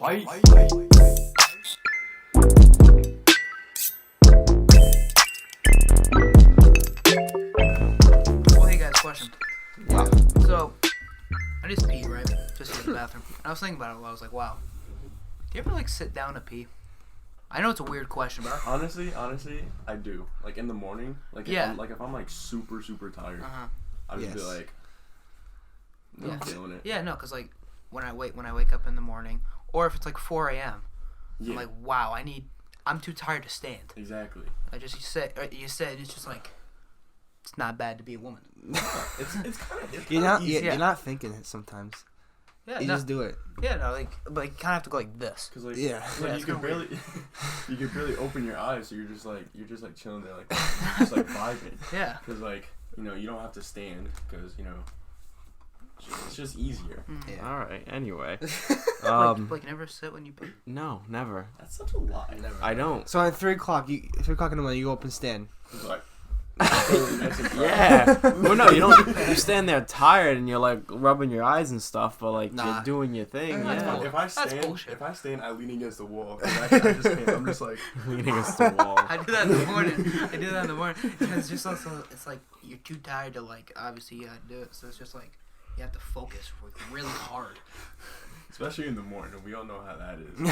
Fight. Well, hey guys, question. Wow. So, I just peed, right? Just in the bathroom. And I was thinking about it. I was like, wow. Do you ever like sit down to pee? I know it's a weird question, but Honestly, I do. Like in the morning, like if Yeah. if I'm like super tired, I'll just be Yes. like, Yeah. I'm feeling it. yeah, no, cause like when I wake up in the morning, or if it's like 4 a.m., Yeah. I'm like, wow, I'm too tired to stand. Exactly. You said it's just like it's not bad to be a woman. It's kind of You're Yeah. not thinking it sometimes. Yeah, You no, just do it. yeah, no, but you kind of have to go like this. Cause like Yeah. like, Yeah, you it's can kinda barely you can barely open your eyes, so you're just like chilling there, like just like vibing. Yeah. Cause like you don't have to stand, cause it's just easier. Yeah. All right. Anyway, Like never sit when you pee. no, never. That's such a lie. I don't. So at 3 o'clock, 3 o'clock in the morning, you go up and stand. It's like Yeah. Well, no, you don't. You stand there tired and you're like rubbing your eyes and stuff, but like Nah. you're doing your thing. That's Yeah. bull- If bullshit. I stand, I lean against the wall. I just can't. I'm just like. Leaning against the wall. I do that in the morning. It's just also, it's like you're too tired to like, obviously you gotta do it. So it's just like, you have to focus really hard. Especially in the morning, we all know how that is.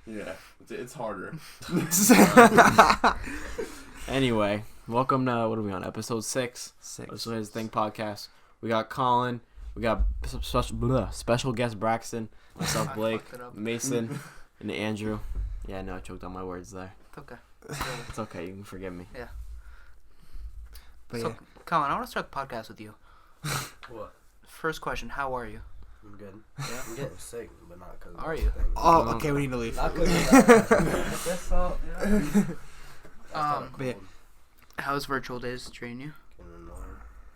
Yeah, it's harder. Anyway, welcome to what are we on? Episode 6. This is Thing podcast. We got Colin. We got special guest Braxton, myself I Blake, fucked it up. Mason, and Andrew. Yeah, no, I choked on my words there. It's okay. It's okay. You can forgive me. But So, yeah. Colin, I want to start the podcast with you. What? First question, how are you? I'm good. Yeah? I'm getting sick, but not because. Are you? Oh, okay, we need to leave. Not because. That's all. But yeah. How's virtual days treating you?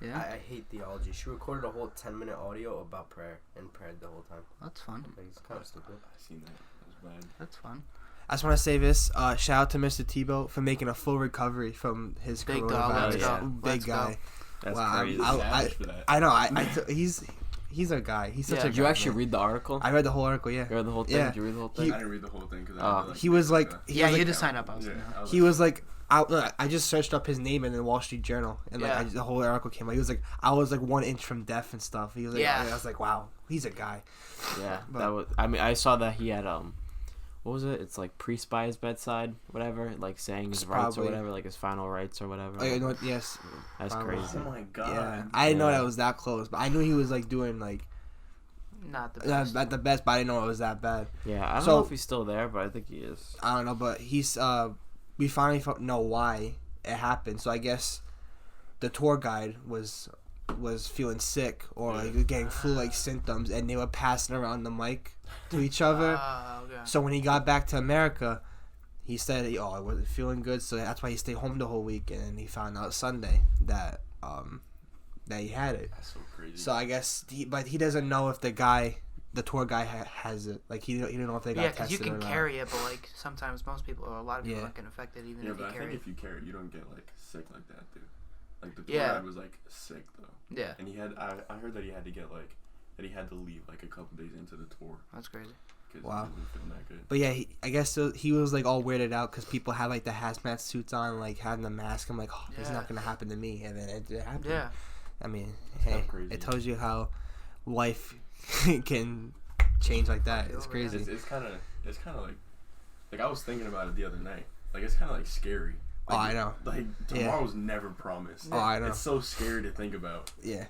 Yeah? I hate theology. She recorded a whole 10-minute audio about prayer and prayed the whole time. That's fun. Like, it's kind of stupid. I seen that. That was bad. That's fun. I just want to say this. Shout out to Mr. Tebow for making a full recovery from his Big coronavirus. dog, let's go. Big Let's go. guy. That's Wow, crazy. Savage for that. I know. He's a guy. He's such Yeah. a Did you guy, actually man. read the article? I read the whole article, yeah. You read the whole thing? Yeah. Did you read the whole He- thing? I didn't read the whole thing because Oh. He was like, Yeah, you like, just signed up. I was he was like, I just searched up his name in the Wall Street Journal, and like Yeah. the whole article came out. He was like, I was like 1 inch from death and stuff. He was like, Yeah. I was like, wow, he's a guy. Yeah, But- that was. I mean, I saw that he had what was it? It's like priest by his bedside, whatever, like saying his rights or Probably. whattever, like his final rights or whatever. Oh, you know what? Yes, That's probably. crazy. Oh my god. yeah. I didn't know Yeah. that was that close, but I knew he was like doing like Not the best. not the best, but I didn't know it was that bad. Yeah, I don't So- know if he's still there, but I think he is. I don't know, but he's we finally know why it happened. So I guess the tour guide was feeling sick or like getting flu-like symptoms, and they were passing around the mic to each other. Okay. So when he got back to America, he said, "Oh, I wasn't feeling good," so that's why he stayed home the whole week. And then he found out Sunday that that he had it. That's so crazy. So I guess, but he doesn't know if the tour guy has it. Like he didn't know if they got Yeah, because tested you or can not. carry it, but like sometimes most people or a lot of people Yeah. don't get infected even yeah, if but you I carry think it. if you carry it, you don't get like sick like that, dude. Like the tour Yeah. guide was like sick though, Yeah, and he had I heard that he had to get like that he had to leave like a couple days into the tour that's crazy. because Wow. he wasn't feeling that good. But yeah, I guess he was like all weirded out because people had like the hazmat suits on, like having the mask. I'm like, oh, it's Yeah. not gonna happen to me, and then it happened. Yeah, I mean, kinda hey, crazy. it tells you how life can change like that. It's crazy. It's kind of like I was thinking about it the other night. Like it's kind of like scary. Oh, Like, I know. Like tomorrow's never promised. Oh, I know. It's so scary to think about. Yeah.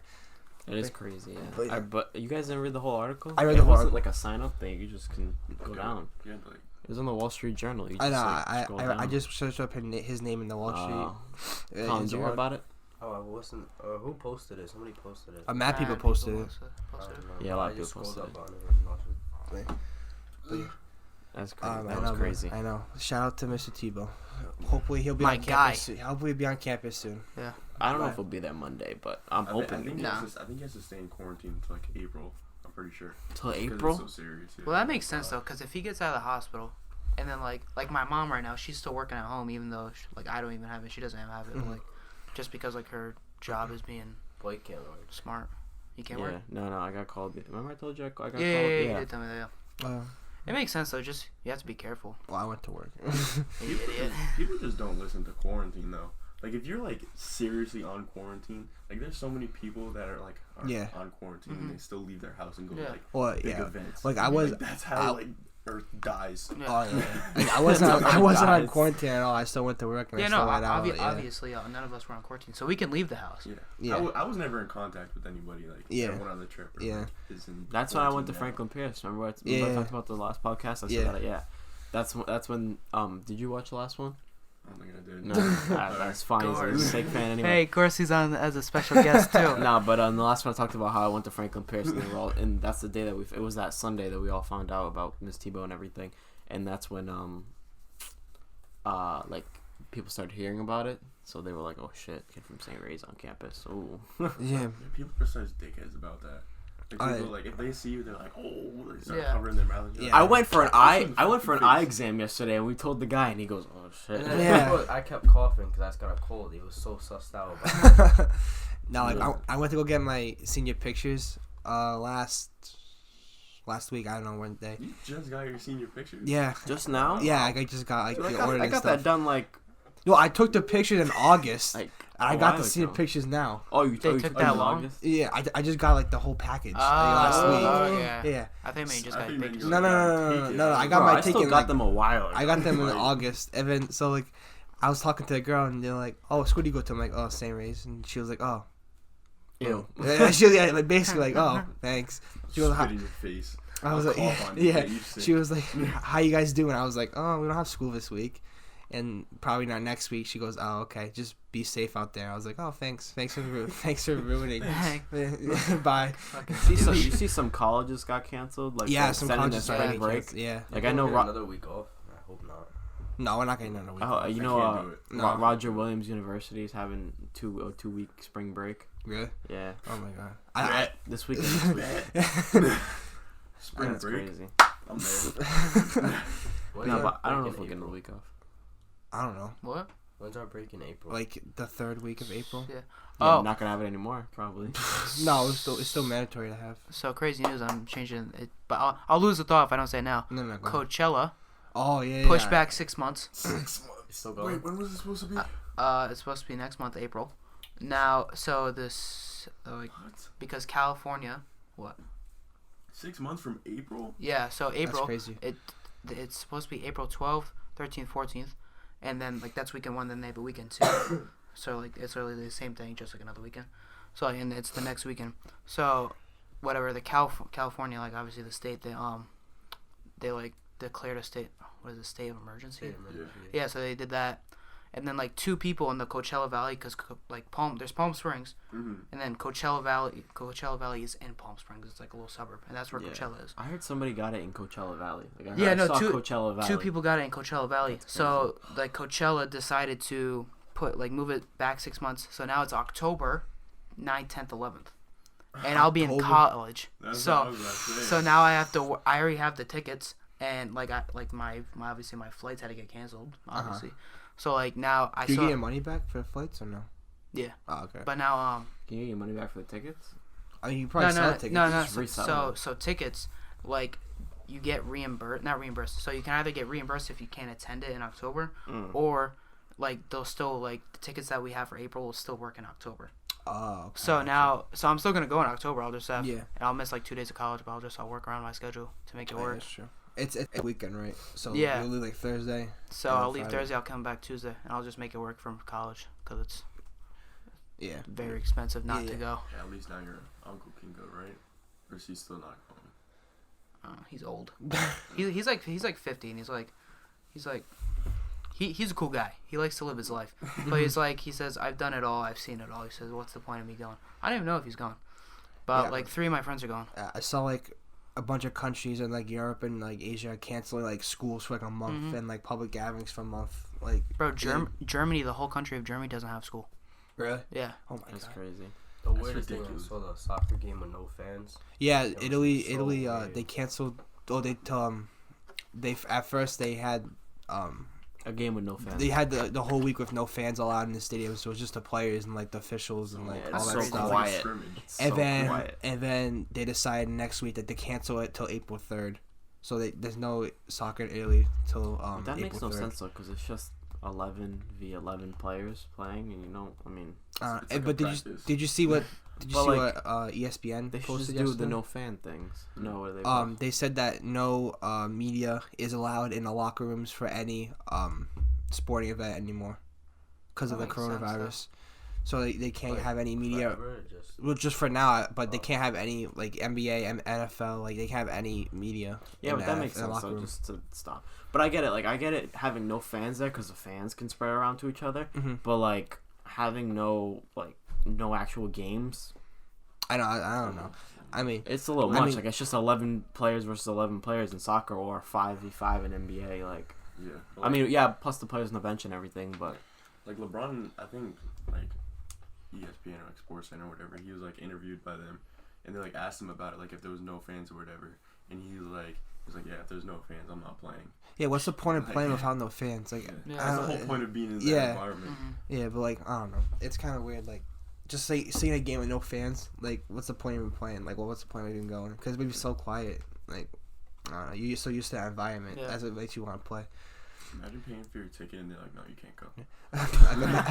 It is crazy, yeah. But- But you guys didn't read the whole article? I read It the whole wasn't article. like a sign-up thing. You just can go down. Yeah, like It was on the Wall Street Journal. You I just, know. like, scroll I down. just searched up his name in the Wall Oh. Street. Colin, did you hear about it? Oh, I wasn't. Who posted it? Somebody posted it. Mad people posted it. I don't know. Yeah, a lot of I just people scrolled posted up on it and watched it. That's crazy. I That know, was man. crazy. I know. Shout out to Mr. Tebow. Hopefully he'll be My on guy. campus soon. Hopefully he'll be on campus soon. I don't know Right. if he'll be there Monday, but I'm I hoping. think, Nah. I think he has to stay in quarantine until like April. I'm pretty sure. Till 'Cause April? It's so serious. Yeah. Well, that makes sense though, because if he gets out of the hospital, and then like my mom right now, she's still working at home, even though like I don't even have it, she doesn't have it, Mhm. like just because like her job is being Blake can't work. smart. You can't Yeah. work. No, I got called. Remember I told you I got Yeah, called? yeah, you did tell me that. Yeah. It makes sense though. Just you have to be careful. Well, I went to work. You idiot. People just don't listen to quarantine though. Like if you're like seriously on quarantine, like there's so many people that are like on quarantine and they still leave their house and go to like big events. Like I was. Like, that's how like Earth dies. Yeah. Oh yeah. Like, I wasn't on quarantine at all. I still went to work. And I still went out. Obviously, none of us were on quarantine, so we can leave the house. Yeah. I was never in contact with anybody like that went on the trip. Or, like, that's when I went to Franklin Pierce. Remember what I talked about the last podcast? I said that. Yeah. That's when. Did you watch the last one? I don't think I did. No, that's fine. He's a Snake fan anyway. Hey, of course he's on as a special guest too. No, but the last one I talked about how I went to Franklin Pierce and, and that's the day that it was that Sunday that we all found out about Miss Tebow and everything, and that's when like people started hearing about it, so they were like, oh shit, kid from St. Ray's on campus. Ooh. Yeah. People are such dickheads about that. Like, people, like if they see you, they're like, oh, they start Yeah. covering their mouth. Yeah. I went for an eye exam yesterday, and we told the guy, and he goes, "Oh shit." And then Yeah. I kept coughing because I just got a cold. He was so sussed out about it. No, like I went to go get my senior pictures last week. I don't know when day. You just got your senior pictures? Yeah. Just now? Yeah, I just got like Dude, the order I and got stuff. that done like No, I took the pictures in August. like. I a got while the senior ago. pictures now. Oh, you They took that long? August? Yeah, I just got like the whole package last week. Yeah. Yeah. I think you just I got think pictures. No. I got Bro, my I still ticket. got Like, them a while ago. I got them in Like, August, and then so like, I was talking to a girl, and they're like, "Oh, school do you go to?" I'm like, "Oh, St. Ray's," and she was like, "Oh." Ew. She was like, basically like, "Oh, thanks." She was Spit like, in your face. I was I'll like, cough on you. yeah. You sick. She was like, "How you guys doing?" I was like, "Oh, we don't have school this week, and probably not next week." She goes, "Oh, okay. Just be safe out there." I was like, "Oh, thanks for ruining." Bye. Fucking You see some colleges got canceled. Like Yeah, they're some sending colleges their are spring break. Yeah. Like I know. Another week off. I hope not. No, we're not getting another week. Oh, you I know, can't do it. No. Roger Williams University is having two week spring break. Really? Yeah, Oh my god. this week. Spring That's break. crazy. I'm there. When's No, our but I don't know break if in we're getting a April? week off. I don't know. What? When's our break in April? Like the third week of April. Yeah. Yeah, Oh. I'm not gonna have it anymore, probably. No, it's still mandatory to have. So crazy news. I'm changing it, but I'll lose the thought if I don't say it now. No. Go ahead. Coachella Oh yeah. pushed yeah. back 6 months. 6 months. It's still going. Wait, when was it supposed to be? It's supposed to be next month, April. Now, so this What? because California. 6 months from April? Yeah. So April. That's crazy. It's supposed to be April 12th, 13th, 14th, and then like that's weekend one. Then they have a weekend two. So like it's really the same thing, just like another weekend. So and it's the next weekend. So whatever the California, like obviously the state, they like declared a state. What is it? State of emergency. State of emergency. Yeah. So they did that, and then like 2 people in the Coachella Valley, because like there's Palm Springs, Mm-hmm. and then Coachella Valley is in Palm Springs. It's like a little suburb, and that's where Yeah. Coachella is. I heard somebody got it in Coachella Valley. Like, Yeah, no, I saw 2 Coachella Valley. 2 people got it in Coachella Valley. That's So like Coachella decided to move it back 6 months. So now it's October 9th, 10th, 11th, and I'll be in October. college. That's what I So was about to say. so now I have to. I already have the tickets, and like my obviously my flights had to get canceled. Obviously, so like now I Do you saw. get your money back for the flights or no? Yeah. Oh, okay. But now Can you get your money back for the tickets? I mean, you probably sell tickets. no. just So, resell so them. so tickets, like you get reimbursed, not reimbursed. So you can either get reimbursed if you can't attend it in October, or like they'll still like the tickets that we have for April will still work in October. Oh. Okay. So now, so I'm still gonna go in October. I'll just have, Yeah. and I'll miss like 2 days of college, but I'll work around my schedule to make it Yeah, work. that's true. It's a weekend, right? So Yeah. you'll leave like Thursday. So Yeah, I'll leave Friday. Thursday. I'll come back Tuesday, and I'll just make it work from college because it's Yeah. very expensive not to Yeah. go. Yeah, at least now your uncle can go, right? Or is he still not going? He's old. he's like 50, and he's like he's a cool guy. He likes to live his life, but he says I've done it all. I've seen it all. He says, what's the point of me going? I don't even know if he's going, but Yeah. like 3 of my friends are going. I saw like a bunch of countries in like Europe and like Asia canceling like schools for like a month and like public gatherings for a month. Like, Bro, Germany, the whole country of Germany doesn't have school. really? Yeah. Oh my That's god. crazy. The That's weirdest thing I ridiculous. saw the soccer game with no fans. Yeah, That was Italy. so Italy. weird. They canceled. Oh, they at first they had A game with no fans. they had the whole week with no fans allowed in the stadium, so it was just the players and like the officials and like Yeah, all it's that so stuff. quiet. Scrimmage. It's And so then quiet. and then they decided next week that they cancel it till April 3rd. So there's no soccer in Italy till That April makes no 3rd. sense though, because it's just 11v11 players playing, and It's like but did you see what ESPN they should posted just do yesterday? the no fan things. No, what are they? They said that no media is allowed in the locker rooms for any sporting event anymore because of the Makes sense, coronavirus. So they can't have any media. Just Well, just for now, but they can't have any like NBA and NFL. Like they can't have any media. Yeah, but that makes sense. So just to stop. But I get it. Like I get it having no fans there because the fans can spread around to each other. Mm-hmm. But like having no actual games. I don't know. I mean, It's a little much. Like it's just 11 players versus 11 players in soccer, or 5v5 in NBA. Like, Yeah. I mean, yeah, plus the players on the bench and everything. But Like LeBron, I think like ESPN or like Sports Center or whatever, he was like interviewed by them, and they like asked him about it, like if there was no fans or whatever, and he was like, yeah, if there's no fans, I'm not playing. yeah. What's the point of playing without no fans? Like, That's the whole point of being in that environment. Yeah, but like I don't know. It's kind of weird. Like, just seeing a game with no fans. Like, what's the point of even playing? Like, what's the point of even going? Because it would be so quiet. Like, I don't know. You're so used to that environment. Yeah. That's what makes you want to play. Imagine paying for your ticket and they're like, no, you can't go.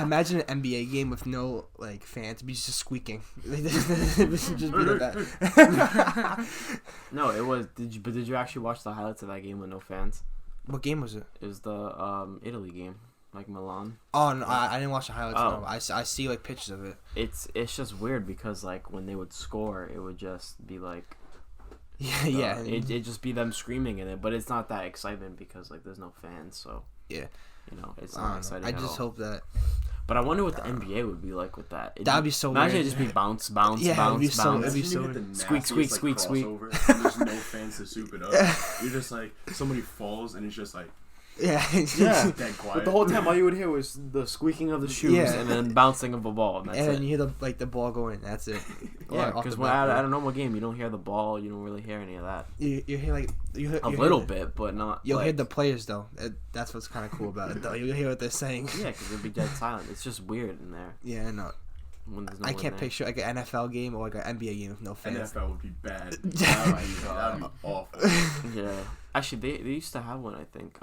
Imagine an NBA game with no like fans, be just squeaking. It should just be like that. no, it was. Did you actually watch the highlights of that game with no fans? What game was it? It was the Italy game, like Milan. Oh no, I didn't watch the highlights. Oh. No. I see like pictures of it. It's just weird because like when they would score, it would just be like. Yeah. It'd just be them screaming in it, but it's not that excitement because like there's no fans, so yeah, it's not exciting. I at just all. hope that. But I wonder what the NBA would be like with that. That'd be so imagine weird. it just be bounce, bounce, Yeah, bounce, it'd be so- bounce. it'd be Imagine so- you get the Squeak, squeak, nastiest, squeak, squeak. crossover, and there's no fans to soup it up. You're just like somebody falls and it's just like Yeah. Yeah. dead quiet. But the whole time, all you would hear was the squeaking of the shoes Yeah. and then bouncing of a ball, and that's And it. then you hear the ball go in. That's it. Yeah, Off because the at backboard. a normal game, you don't hear the ball. You don't really hear any of that. You hear like you hear, A little bit, but not. You'll like, hear the players though. That's what's kind of cool about it though. You'll hear what they're saying. Yeah, because it'll be dead silent. It's just weird in there Yeah, no. when there's no I one can't there. picture like an NFL game or like an NBA game with no fans. NFL would be bad. That'd be awful. Yeah, actually, they used to have one. I think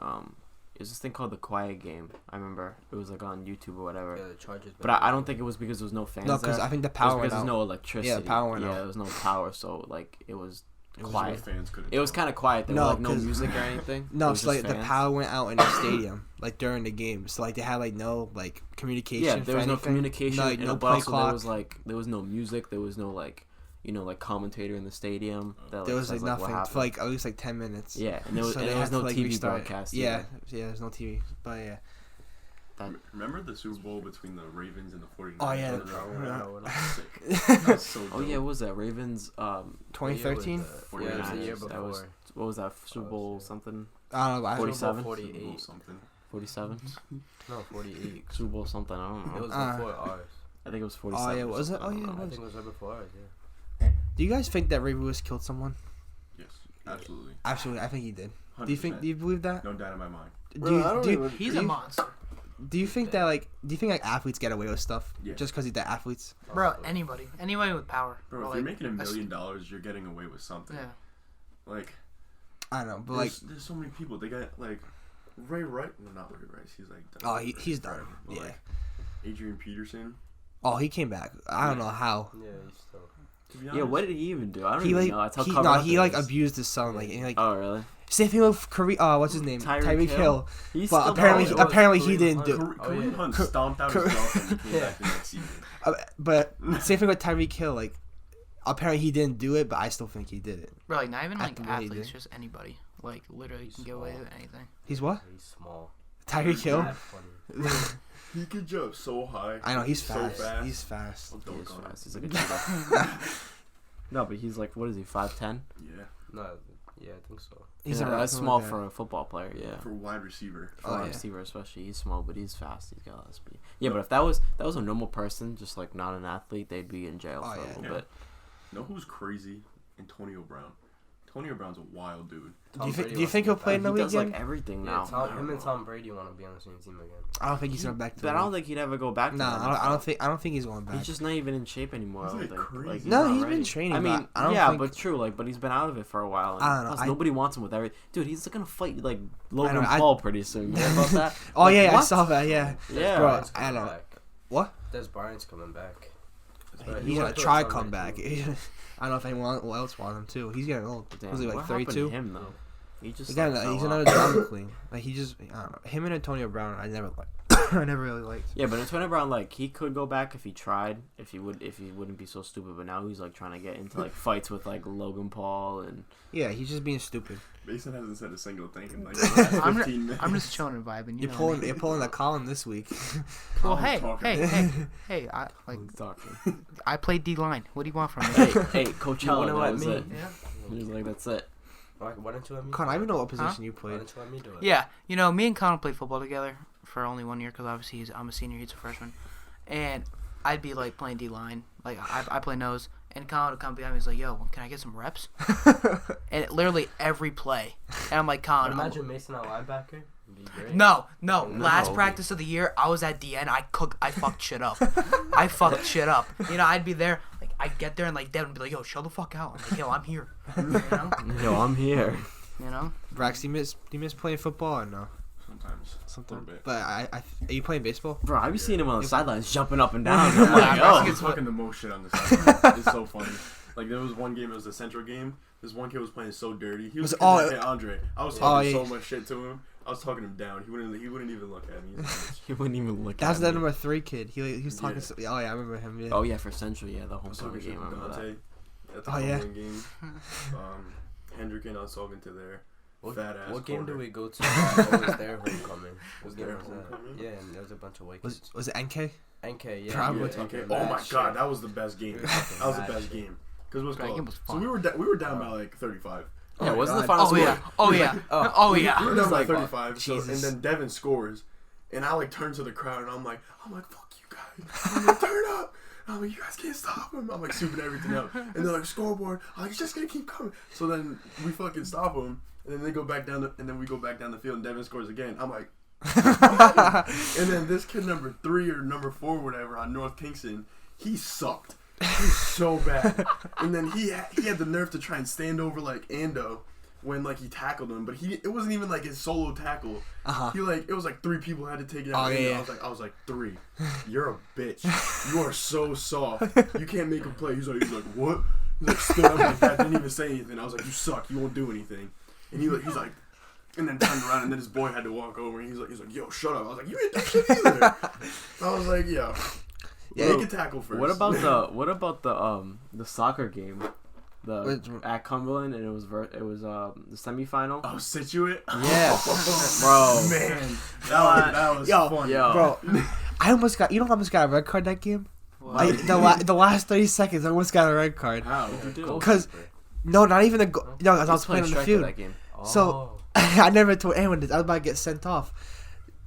there's this thing called the Quiet Game. I remember it was like on YouTube or whatever. Yeah, the Chargers. But I don't think it was because there was no fans. No, because there. I think the It was power because went there's out. no electricity. Yeah, power went out. Yeah, there was no power, so like it was quiet. Fans couldn't It was go. kind of quiet. There No, was like no 'cause- music or anything. No, It was it's like just the fans. power went out in the stadium, like during the game. So like they had like no like communication. Yeah, there for was no anything. communication. No, like, and no but play also clock. there was no music. There was no like commentator in the stadium. That, There was like says, what nothing happened. for like at least like 10 minutes. Yeah, and there was, So and they there was had to, no like, TV restart. broadcast. Yeah, either. there's no TV. But yeah. Remember the Super Bowl between the Ravens and the 49ers? Oh, yeah. That was sick. That was so Oh dope. yeah, what was that Ravens? 2013? Yeah, it was the year 49ers. before. That was what was that Super Bowl yeah. something? I don't know. I 47? Super Bowl 48. something. 47? No, 48. Super Bowl something. I don't It know. was before ours. I think it was 47. Oh yeah, or was it? something, Oh I yeah, don't it know. I was. think it was right before ours, yeah. Do you guys think that Ray Lewis killed someone? Yes, absolutely. Absolutely, I think he did. 100%. Do you believe that? No doubt in my mind. He's a monster. Do you think that like athletes get away with stuff Yeah. just because they're athletes? Bro, anybody with power. Bro, Or, if like, you're making $1 a s- million, you're getting away with something. Yeah. Like, I don't know, but like, there's so many people. They got like Ray Rice. No, not Ray Rice. He's like done. oh, he's done. But, Yeah. like, Adrian Peterson. Oh, he came back. I don't know how. Yeah, he's still. To be Yeah, honest, what did he even do? I don't He even like know. That's how he covered up he it like is. abused his son like and like Oh really? same thing with what's his name Tyreek Hill. He's But still apparently going. apparently he Kareem didn't Hunt. do. Kareem yeah. Hunt stomped out his girlfriend and came Yeah. back the next season. But same thing with Tyreek Hill. Like apparently he didn't do it, but I still think he did it. Bro, like not even like Acting really athletes, did. just anybody. Like literally, you can get away with anything. He's what? He's small. Tyreek Hill. Mad funny. He could jump so high. I know he's so fast. fast. He's fast. I'll He dunk is on him. fast. He's like a cheetah. No, but he's like, what is he? 5'10"? Yeah, No, yeah, I think so. He's Yeah, a that's something small like that. for a football player. Yeah. for wide receiver. For Oh, a yeah. receiver, especially, he's small, but he's fast. He's got a lot of speed. Yeah, but if that was a normal person, just like not an athlete, they'd be in jail Oh, for a yeah. little Yeah. bit. Know who's crazy? Antonio Brown. Antonio Brown's a wild dude. Do you think he'll play in the He league does like again? everything Yeah, now. him and Tom Brady want to be on the same team again. I don't think he's going back to. But I don't think he'd ever go back. To Nah, I don't think he's going back. He's just not even in shape anymore. He's I don't like think. crazy. Like, No, not he's ready. been training. I mean, I don't yeah, think, but true. Like, but he's been out of it for a while. And I don't know. plus, nobody wants him with every. Dude, he's gonna fight like Logan know, Paul pretty soon. You know about that? oh Like, yeah, I what? saw that. Yeah, Yeah. bro. Bryant's I coming don't know. back. What? Des Bryant's coming back. He's gonna try to come back. I don't know if anyone else wants him too. He's getting old. Damn, Was he like what happened to 32? him though? He just Again, like, fell he's off. another drama queen. Like he just, I don't know. Him and Antonio Brown, I never liked. I never really liked. Yeah, but Antonio Brown, like, he could go back if he tried, if he wouldn't be so stupid. But now he's like trying to get into like fights with like Logan Paul and. Yeah, he's just being stupid. Mason hasn't said a single thing in like the last I'm 15 minutes. I'm just chilling and vibing. You know me. You're pulling the Colin this week. Well, Colin's hey, talking. hey, I like Who's talking? I played D line. What do you want from me? hey, Coachella, wouldn't that let was me. it. Yeah. He was like, that's it. Why don't you let me? Colin, I even know what position Huh? you Why played. don't you let me do it? Yeah, you know, me and Colin played football together for only 1 year because obviously I'm a senior, he's a freshman, and I'd be like playing D line, like I play nose, and Colin would come behind me. He's like, "Yo, can I get some reps?" And literally every play, and I'm like, "Colin, Imagine Mason at linebacker. It'd be great. No. No. Last practice of the year, I was at DN. I fucked shit up. I fucked shit up. You know, I'd be there. Like, I'd get there and like Devon would be like, "Yo, shut the fuck out." I'm like, "Yo, I'm here." You know. Yo, I'm here. You know. Brax, do you miss playing football or no? Sometimes. Something. A little bit. But are you playing baseball? Bro, I be seeing him on the sidelines jumping up and down. I'm Yeah, like, bro. yo. He's fucking the most shit on the side. It's so funny. Like there was one game, it was the Central game. This one kid was playing so dirty. He was hey, Andre. I was talking so much shit to him. I was talking him down. He wouldn't even look at me. He wouldn't even look That's at the me. number 3 kid. He was talking. Yeah. So, oh yeah, I remember him. Yeah. Oh, yeah, for Central, yeah, the I home was talking game. to I remember that. Dante at the Oh, yeah. Cumberland game. Hendrick and I was talking to their fat ass. What game corner. did we go to? What was their homecoming? Was What game their was that? homecoming? Yeah, and there was a bunch of white Was kids. was it NK? NK, yeah. Probably. we were Yeah, talking okay. Oh mad my shit. god, that was the best game. We were That talking was the mad best shit. game. Cause it was That called. game was So fun. we were down by like 35. Yeah, Oh, wasn't the God. final Oh score? yeah. Oh yeah. Oh yeah. We were down by Like, 35. So, and Jesus. then Devin scores, and I like turn to the crowd and I'm like, fuck you guys. I'm like, turn up. I'm like, you guys can't stop him. I'm like souping everything up, and they're like, scoreboard. I'm like, it's just gonna keep coming. So then we fucking stop him, and then they go back down and then we go back down the field, and Devin scores again. I'm like. And then this kid number 3 or number 4 whatever on North Kingston, he sucked. He's so bad. And then he had the nerve to try and stand over like Ando when like he tackled him, but it wasn't even like his solo tackle. He like it was like 3 people had to take it out. Oh, yeah. I was like 3. You're a bitch. You are so soft. You can't make a play. He's like what? He's like stood up like that. Didn't even say anything. I was like, you suck. You won't do anything. And he's like. And then turned around, and then his boy had to walk over, and he's like, yo, shut up. I was like, you didn't do shit either. I was like, yo, Yeah, make a tackle first. What about the soccer game? At Cumberland, and it was the semifinal. Oh, Situate? Yeah. Bro, Man, that was Yo, funny. yo. Bro, I almost got a red card that game. What? The last 30 seconds, I almost got a red card. How? What'd you do? Cause no, not even no, because I was playing on the striker field. that game. So I never told anyone this. I was about to get sent off.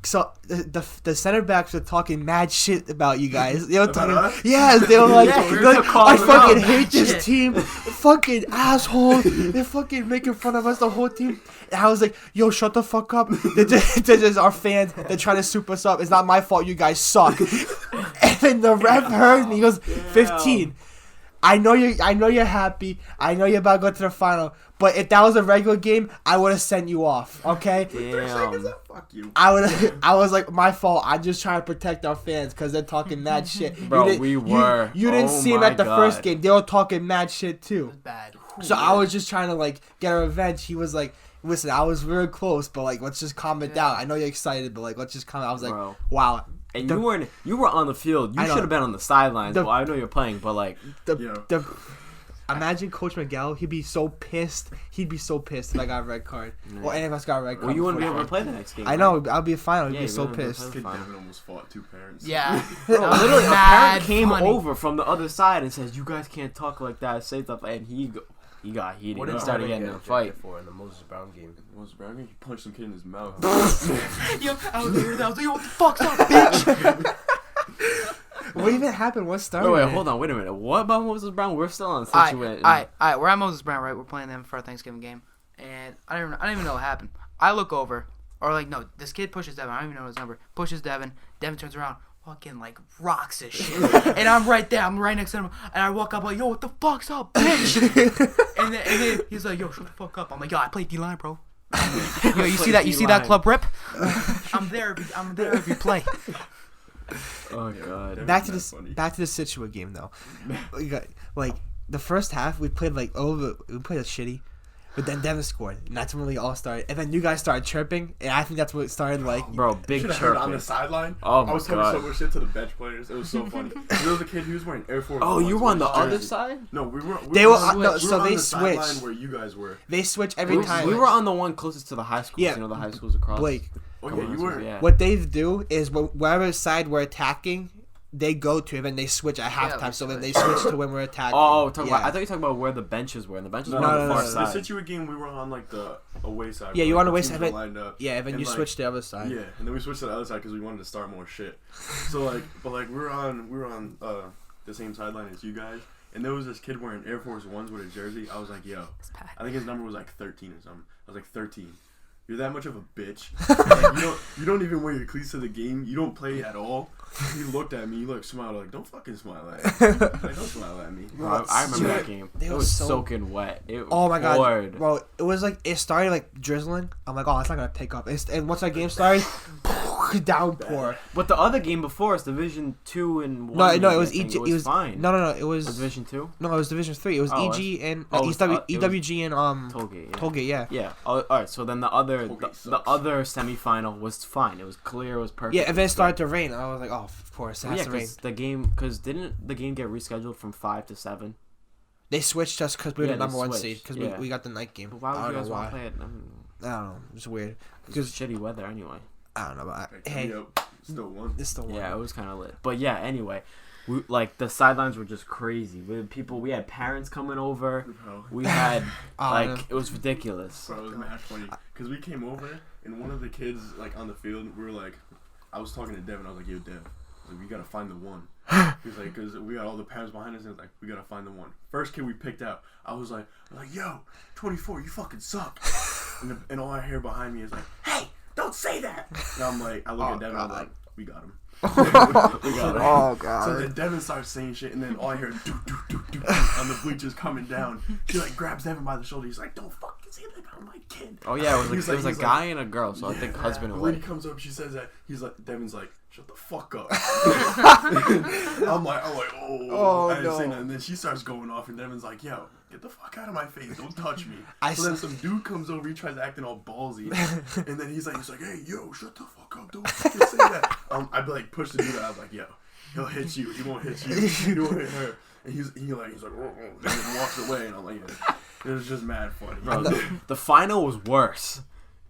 So the center backs were talking mad shit about you guys. They were talking, us? yes, they were like, Yeah, we were like, calling I them fucking out. hate this Shit. team, fucking asshole. They're fucking making fun of us, the whole team. And I was like, yo, shut the fuck up. They're just our fans. They're trying to soup us up. It's not my fault. You guys suck. And then the ref heard me. He goes, 15. I know you're happy. I know you're about to go to the final. But if that was a regular game, I would have sent you off. Okay. 3 seconds up? Fuck you. I was like, my fault. I'm just trying to protect our fans because they're talking mad shit. Bro, You didn't Oh see them my at the God. first game. They were talking mad shit It too. was bad. So I was just trying to like get a revenge. He was like, listen, I was real close, but like, let's just calm it down. I know you're excited, but like, let's just calm. I was like, Bro. wow. And you were on the field. You I know. should have been on the sidelines. The- Well, I know you're playing, but like, Yeah. Imagine Coach Miguel. He'd be so pissed. He'd be so pissed if I got a red card. Or any of us got a red card. well, you wouldn't be before able to play the next game. I know. I'll be fine. I'd Yeah, be you so wouldn't be able to pissed. play. Kid Fine. Devin almost fought 2 parents. Yeah. Bro, That was literally, a mad parent came funny. over from the other side and says, "You guys can't talk like that." Say stuff, and he got heated. What He did started Devin getting in get a fight. ejected for in the Moses Brown game? Was Brown? He punched some kid in his mouth. Yo, I was there. I was like, yo, what the fuck's up, bitch? What even happened? What started? Wait, hold on. Wait a minute. What about Moses Brown? We're still on Alright, situation. alright. We're at Moses Brown, right? We're playing them for our Thanksgiving game, and I don't even know what happened. I look over, or like no, this kid pushes Devin. I don't even know his number. Pushes Devin. Devin turns around, fucking like rocks his shit, and I'm right there. I'm right next to him, and I walk up like, yo, what the fuck's up, bitch? and then he's like, yo, shut the fuck up. I'm like, yo, I play D-line, bro. Yo, you see that? You see that club rip? I'm there if you play. Oh god. Back to the Situa game though. We got, like the first half we played like shitty, but then Devin scored, and that's when we all started. And then you guys started chirping, and I think that's what started like. Bro, big chirp on the sideline. Oh my I was god. talking so much shit to the bench players. It was so funny. There was a kid who was wearing Air Force. Oh, you were on the jersey. other side? No, we were. They were on, no, we so were on they the sideline switched. where you guys were. They switch every time. We were on the one closest to the high schools. Yeah. You know the high schools across. Blake. Oh yeah, you were. Yeah. What they do is wherever side we're attacking, they go to, and then they switch at halftime. we So then they switch. switch to when we're attacking. Oh, yeah. about, I thought you were talking about where the benches were, and the benches No, were on the no, far no. side. The Situa game, we were on like the away side. Yeah, where, you like, on the away teams side, were but- lined up. Yeah, and then And, you like, switch to the other side. Yeah, and then we switched to the other side because we wanted to start more shit. So like, but like we were on the same sideline as you guys, and there was this kid wearing Air Force Ones with a jersey. I was like, yo, I think his number was like 13 or something. I was like 13. You're that much of a bitch. Like, you don't even wear your cleats to the game. You don't play at all. He looked at me. He like smiled like, don't fucking smile at me. Like, don't smile at me. Bro, I remember that game. They It were was so- soaking wet. It Oh my poured. god, bro! It was like it started like drizzling. I'm like, oh, it's not gonna pick up. And once that game started, downpour. But the other game before us, Division 2 and 1. No, it was I think EG. It was fine. No, it It was was Division 2? no, it was Division 3. It was Oh, EG and oh, it was- it was EWG and Tollgate. Yeah. Tollgate. Yeah. Yeah. All right. So then the other Tollgate the sucks. other semifinal was fine. It was clear. It was perfect. Yeah, and then It it was started to rain. I was like, oh, of course, it good. has Yeah, to rain. because didn't the game get rescheduled from 5 to 7? They switched us because we were Yeah, the they number one switched, seed because yeah. we got the night game. But why I would you don't guys know want why. to play it? I don't know. It's weird. It was shitty weather anyway. I don't know. But Like, hey, yep, still won. it's still one. Yeah, it was kind of lit. But yeah, anyway, like the sidelines were just crazy. We had parents coming over. Bro, We had Oh, no. it was ridiculous. Bro, it was mad funny because we came over and one of the kids like on the field, we were like, I was talking to Devin. I was like, yo, Dev, I was like, we gotta find the one. He was like, because we got all the parents behind us, and it's like, we gotta find the one. First kid we picked out, I was like, yo, 24, you fucking suck. And all I hear behind me is like, hey, don't say that. And I'm like, I look at Devin, I'm like, we got him. Oh god. So then Devin starts saying shit, and then all I hear is do on the bleachers coming down. She like grabs Devin by the shoulder. He's like, "Don't fucking say that about my kid." Oh yeah, it was He's like, a he's guy and a girl. So I think yeah. husband The and lady wife. comes up, she says that. He's like, Devin's like, "Shut the fuck up." I'm like, Oh, I didn't say no. nothing. And then she starts going off, and Devin's like, "Yo, get the fuck out of my face! Don't touch me." I So then s- some dude comes over, he tries acting all ballsy, and then he's like, "Hey, yo, shut the fuck up! Don't fucking say that." I'd be like, push the dude out. I was like, "Yo, he'll hit you. He won't hit you. He won't hit her." And he's like, and then walks away, and I'm like, yeah. It was just mad funny. Bro, the final was worse.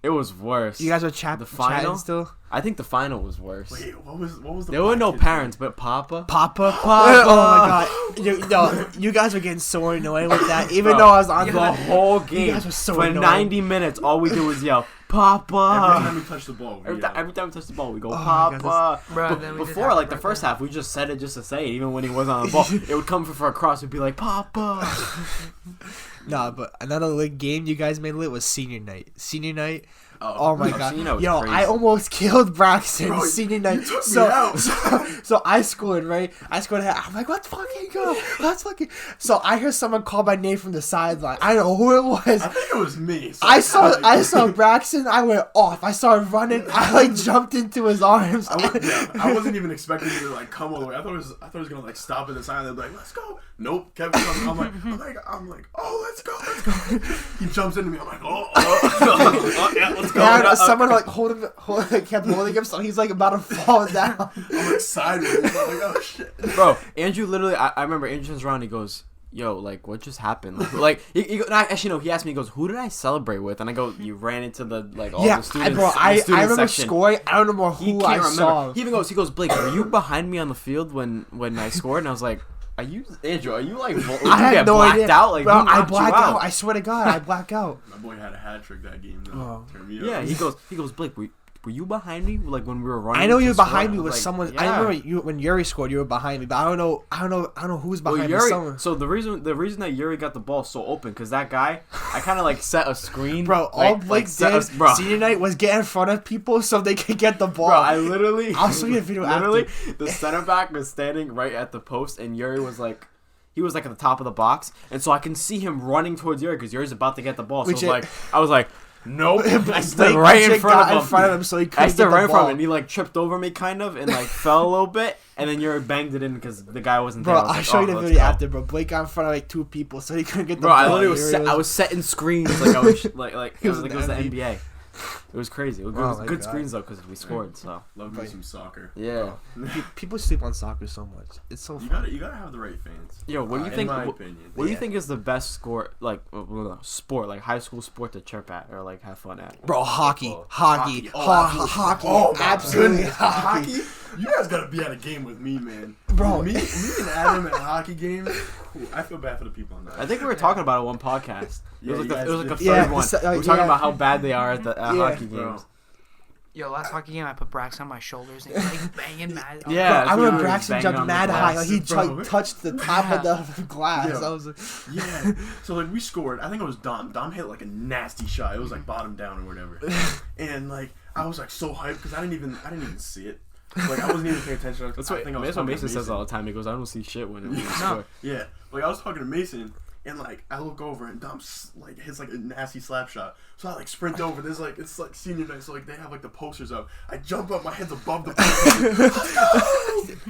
It was worse. You guys are The chatting final? still? I think the final was worse. Wait, what was the? There were black no kid's parents, but Papa. Papa? Oh my god. You guys were getting so annoyed with that. Even Bro, though I was on The whole game guys were so for annoying. 90 minutes, all we do was yell, name? Every Papa. time we touch the ball, we, Every time we touch the ball, we go, Oh my God, Papa. Bro, But then we did before, have like the right first there. half, we just said it just to say it. Even when he wasn't on the ball, it would come for a cross. It'd be like, Papa. Nah, but another lit game you guys made lit was senior night. Senior night. Oh my bro, god. senior night was Yo, crazy. I almost killed Braxton Bro, senior night. you took me out. So I scored, right? I scored ahead. I'm like, let's fucking go. Let's fucking. So I heard someone call my name from the sideline. I don't know who it was. I think it was me. So I like, saw Braxton. I went off. I started running. I like jumped into his arms. I wasn't even expecting you to like come all the way. I thought it was gonna like stop at the sign and be like, "Let's go." Nope, kept coming. I'm like, "Oh, let's go." He jumps into me. I'm like, "Oh, yeah, let's go." Yeah, someone like kept holding him, so he's like about to fall down. I'm like sideways. I'm like, "Oh shit." Bro, Andrew literally, I remember Andrew turns around and he goes, yo, like, what just happened? Actually, no, he asked me, he goes, who did I celebrate with? And I go, you ran into the, like, all the students. I student remember section. scoring. I don't remember He who can't I remember. saw. He goes, Blake, were you behind me on the field when I scored? And I was like, Andrew, are you like, did you I had get no blacked idea. out? Like, Bro, who I knocked you black out? out. I swear to God, I black out. My boy had a hat trick that game though. Oh. Turn me up. Yeah, he goes, Blake, were you behind me? Like when we were running. I know you to were behind score? me I was with like, someone. yeah. I remember you when Yuri scored. You were behind me, but I don't know who's behind me. Someone. So the reason that Yuri got the ball so open because that guy, I kind of like set a screen. Bro, all Blake did bro. senior night was get in front of people so they could get the ball. Bro, I literally. I'll show you a video literally, after. the center back was standing right at the post, and Yuri was like. He was like at the top of the box, and so I can see him running towards Yuri because Yuri's about to get the ball. So I was like, nope. I stood right in front of him. So he couldn't I stood get the right in front of ball. him, and he like tripped over me kind of, and like fell a little bit, and then Yuri banged it in because the guy wasn't there. Bro, I was I'll like, show you the let's video go. after, bro. Blake got in front of like 2 people, so he couldn't get the Bro, ball. I literally was Yuri I was setting screens like I was like He was it in was the the NBA. It was crazy. It was Oh my good God. screens though because we scored. So Love me some soccer. yeah. People sleep on soccer so much. It's so You fun. gotta have the right fans. Yo, what do you In think? my opinion. What do you think is the best sport, like high school sport to chirp at or like have fun at? Bro, hockey. Hockey. Hockey. Oh, my absolutely. goodness. Hockey? You guys gotta be at a game with me, man. Bro. Me and Adam at a hockey game. I feel bad for the people on that. I think we were talking about it one podcast. It was Yeah, like you the guys third did. one. Yeah, We were talking yeah. about how bad they are at the Yeah. hockey Bro. games. Yo, last hockey game, I put Brax on my shoulders and he was like banging mad. Yeah. Bro, I so remember he was Braxton banging jumped on the mad high. glass. Like he Bro. touched the top of the glass. Yeah. I was like, Yeah. So like we scored. I think it was Dom. Dom hit like a nasty shot. It was like bottom down or whatever. And like I was like so hyped because I didn't even see it. Like I wasn't even paying attention. That's I what, think I was that's what talking to Mason says all the time. He goes, I don't see shit when we score. Yeah. Like I was talking to Mason. And like I look over and Dom like hits like a nasty slap shot. So I like sprint over. There's like it's like senior night, so like they have like the posters up. I jump up, my head's above the poster.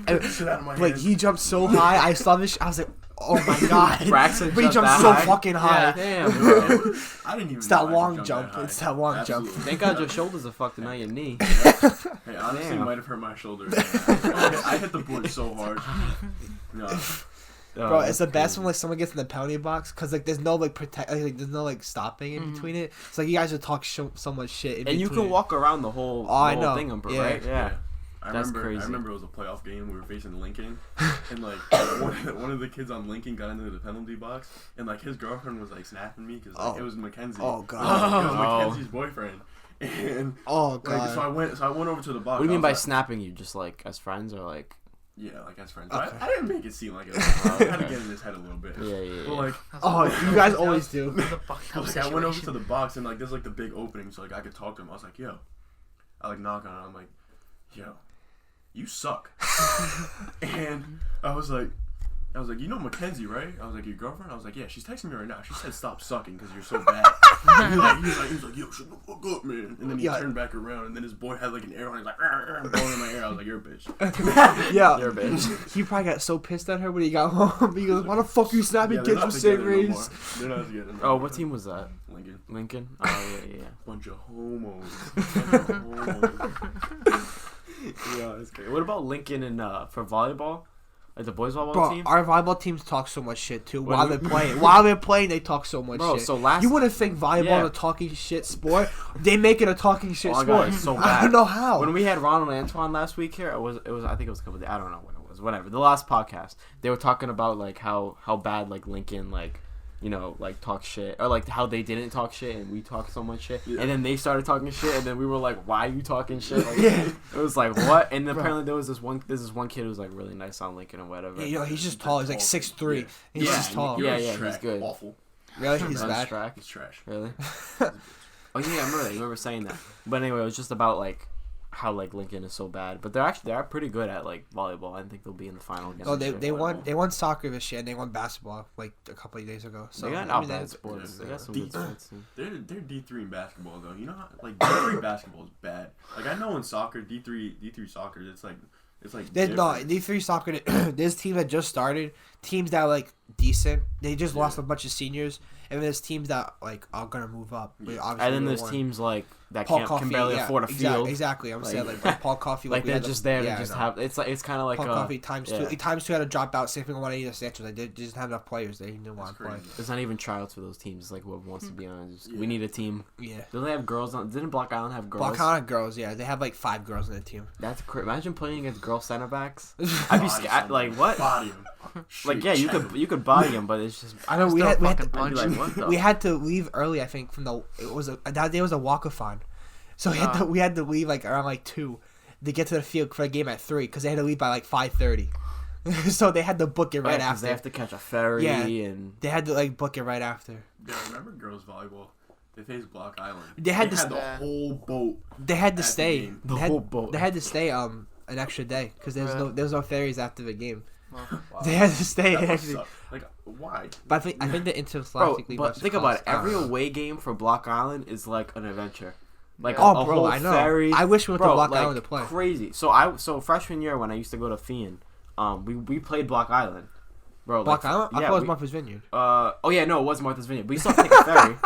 Get the shit out of my like hand. he jumped so high. I saw this. I was like, oh my god. Braxton But he jumped that so high? fucking high. Damn, bro. I didn't even. It's that know I could long jump jump. high. It's that long jump. Absolutely. Thank God your shoulders are fucked and not your knee. Hey, honestly, Damn. it might have hurt my shoulder. I hit the board so hard. No. Bro, it's the best when like someone gets in the penalty box because like there's no like there's no like stopping in Mhm. between it. It's like you guys would talk so much shit. In And you between can it. walk around the whole, I know. thing, Yeah. right? Yeah. I That's remember, crazy. I remember it was a playoff game. We were facing Lincoln, and like one of the kids on Lincoln got into the penalty box, and like his girlfriend was like snapping me because like, Oh. it was Mackenzie. Oh, It God. was Oh. Mackenzie's boyfriend, and Oh god. like so I went over to the box. What do you mean I by was snapping you? Just like as friends or like? like, yeah, like as friends. Okay. I didn't make it seem like it. Was, I had to get in his head a little bit. Yeah. But like, Oh, you guys always do. like I went over to the box and like there's like the big opening, so like I could talk to him. I was like, yo, I like knock on it. I'm like, yo, you suck. And I was like, you know Mackenzie, right? I was like, your girlfriend? I was like, yeah, she's texting me right now. She said stop sucking because you're so bad. he was like, yo, shut the fuck up, man. And then he turned back around, and then his boy had like an arrow, and he's like, I'm blowing in my ear. I was like, you're a bitch. Yeah. You're a bitch. He probably got so pissed at her when he got home. He goes, "Why the fuck you snapping Yeah, they're kids not with same together no more. race?" They're not together no Oh, more. what team was that? Lincoln. Lincoln. Oh yeah. Bunch of homos. Bunch of homos. Yeah, that's great. What about Lincoln and for volleyball? Like the boys volleyball Bro, team? our volleyball teams talk so much shit too When while we- they're playing. While they're playing, they talk so much Bro, shit. so last You wouldn't think volleyball Yeah. is a talking shit sport. They make it a talking shit Oh my sport. God, it's so I bad. don't know how. when we had Ronald and Antoine last week here, it was I think it was a couple of days, I don't know when it was. Whatever. The last podcast, they were talking about like how bad like Lincoln like like talk shit or like how they didn't talk shit and we talked so much shit Yeah. and then they started talking shit and then we were like, why are you talking shit? Like, Yeah. it was like what? And Bro. apparently there's this one kid who's like really nice on Lincoln or whatever. Yeah, he's just tall. He's like 6'3". Yeah. He's Yeah, just tall. Yeah, He's he's trash. good. Awful. Really, he's Runs bad. track. He's trash. Really? Oh yeah, I remember that. You remember saying that. But anyway, it was just about like how like Lincoln is so bad, but they are pretty good at like volleyball. I think they'll be in the final again. Oh, this they year. won soccer this year and they won basketball like a couple of days ago. So They got I not mean, bad that's- sports. yeah, They got some yeah. good sports. They're D3 in basketball though. You know how like D3 basketball is bad. Like I know in soccer, D3 soccer, it's like There's no different. D3 soccer. There's teams that just started. Teams that are like decent. They just lost a bunch of seniors, and there's teams that like are gonna move up. But Yeah. obviously And then they there's won. teams like that Paul can barely afford a field. Exactly. I'm Like- saying like Paul Coffey. Like we they're had just there to yeah, just I know. have. It's kind of like Paul Coffey times yeah. two. Times two had to drop out. Same thing with one of the Sanchez. Like they just didn't have enough players. They didn't want That's to play. crazy. There's not even tryouts for those teams. It's like whoever wants to be on. Just, Yeah. We need a team. Yeah. Don't they have girls on? Didn't Block Island have girls? Block Island girls. Yeah, they have like 5 girls in the team. That's crazy. Imagine playing against girl center backs. I'd Body be scared. somebody. Like what? Body 'em. Like Straight yeah, you check 'em. could body him, but it's just I know we Still had fucking to, I'd be like, what the? we had to leave early. I think from that day was a walkathon. So we had to leave like around like 2 to get to the field for a game at 3 because they had to leave by like 5:30. So they had to book it right after. They have to catch a ferry and they had to like book it right after. Yeah, remember girls volleyball? They faced Block Island. They had the whole boat. They had to at stay. the whole boat. They had to stay an extra day because there was no ferries after the game. Wow. They had to stay. That must Actually. suck. Like, why? But I think the interscholastic league. But must think cost- about it. I don't Every know. away game for Block Island is like an adventure. Like Oh, a bro, whole I know. ferry. I wish we went to Bro, Block like, Island to play. Crazy. So freshman year when I used to go to Fian, we played Block Island. Bro, Block like, Island? I yeah, thought it was we- Martha's Vineyard. Oh yeah, no, it was Martha's Vineyard. But we still have to take a ferry.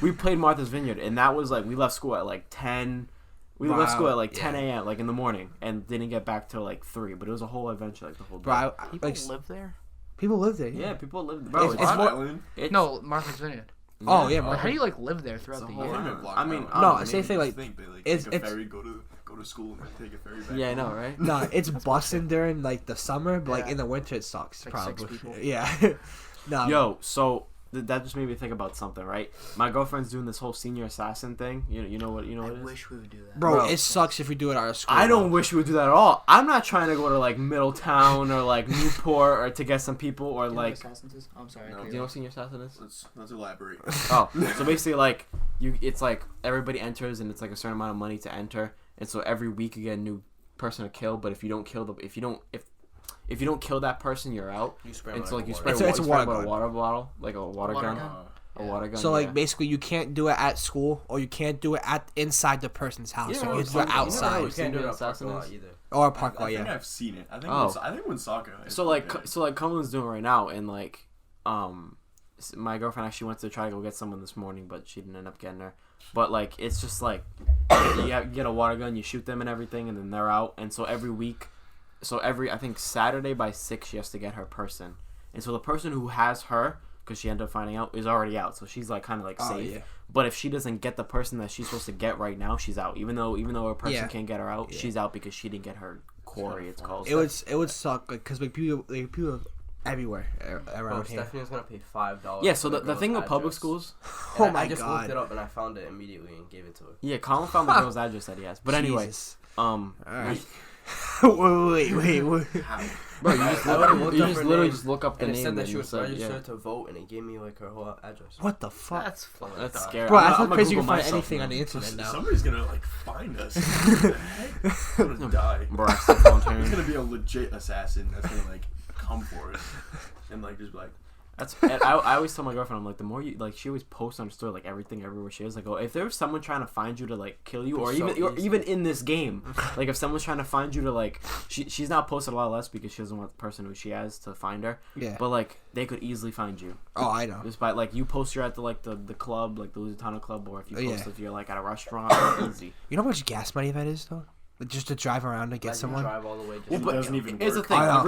We played Martha's Vineyard, and that was like we left school at like 10. We left school at like 10 a.m. like in the morning, and didn't get back till like 3. But it was a whole adventure, like the whole day. Bro, People like, live there? people live there. yeah, people live. Bro, It's Block more- Island? No, Martha's Vineyard. Oh, yeah, Like, how do you like live there throughout the It's a whole year? thing with Block I mean, Island. No, I same mean, thing. Like, Think they like it's- take a it's- ferry, go to school, and then take a ferry back. Yeah, I home. know, right? no, it's busting during like the summer, but like Yeah. in the winter it sucks. Like 6 probably. people. Yeah. No. Yo, so that just made me think about something, right? My girlfriend's doing this whole senior assassin thing. You know what I it is? wish we would do that. Bro, it sucks if we do it at our school. I don't wish we would do that at all. I'm not trying to go to like Middletown or like Newport or to get some people or like. I'm sorry. No. I Do cut you know you what off. senior assassin is? Let's elaborate. Oh, so basically like it's like everybody enters and it's like a certain amount of money to enter, and so every week you get a new person to kill. But if you don't kill if you don't kill that person, you're out. You spray And them so like like you a spray, water It's a you spray water about gun. a water bottle, like a water Water gun. gun? A water gun. So like yeah. basically you can't do it at school or you can't do it at inside the person's house. Yeah, so no, you it's do it fine. You never know. outside You can't do it Senior at parking lot assassin either. or a I parkway. think Yeah. I've seen it. I think when soccer. So like Cumberland's doing right now, and like my girlfriend actually went to try to go get someone this morning, but she didn't end up getting her. But like it's just like you get a water gun, you shoot them and everything, and then they're out. And so every week, I think Saturday by 6 she has to get her person, and so the person who has her, because she ended up finding out, is already out. So she's like kind of like Oh, safe. yeah. But if she doesn't get the person that she's supposed to get right now, she's out. Even though her person Yeah. can't get her out, Yeah. she's out because she didn't get her quarry. It's called. It would suck because like people everywhere Bro, around here. Stephanie was gonna pay $5. Yeah. for So the girl's thing with public address. schools. Oh And my I just God. looked it up and I found it immediately and gave it to her. Yeah, Colin found the girl's address that he has. But anyway, Jesus. um, Alright. wait. How? bro, you I just literally literally, looked you up just her literally name, just look up the And it name said that and she you was said, registered yeah. to vote and it gave me like her whole address. What the fuck? That's fucking That's dumb. scary. Bro, I I'm thought gonna crazy you Google can find myself anything now. on the internet now. Somebody's gonna like find us. What the heck? I'm gonna die. Braxton There's Fontaine. gonna be a legit assassin that's gonna like come for us and like just be like. And I always tell my girlfriend, I'm like, the more you like, she always posts on her story like everything everywhere she is. Like, oh, if there's someone trying to find you to like kill you, or So even easy. in this game, like if someone's trying to find you to like, she's not posted a lot less because she doesn't want the person who she has to find her. Yeah. But like they could easily find you. Oh, I know. Just by like you post you're at the club, like the Lusitano club, or if you Oh, post yeah. if you're like at a restaurant, easy. You know how much gas money that is though? Like, just to drive around to get Like, you someone. drive all the way just Well, to but get doesn't it. even Here's the work. thing. I know.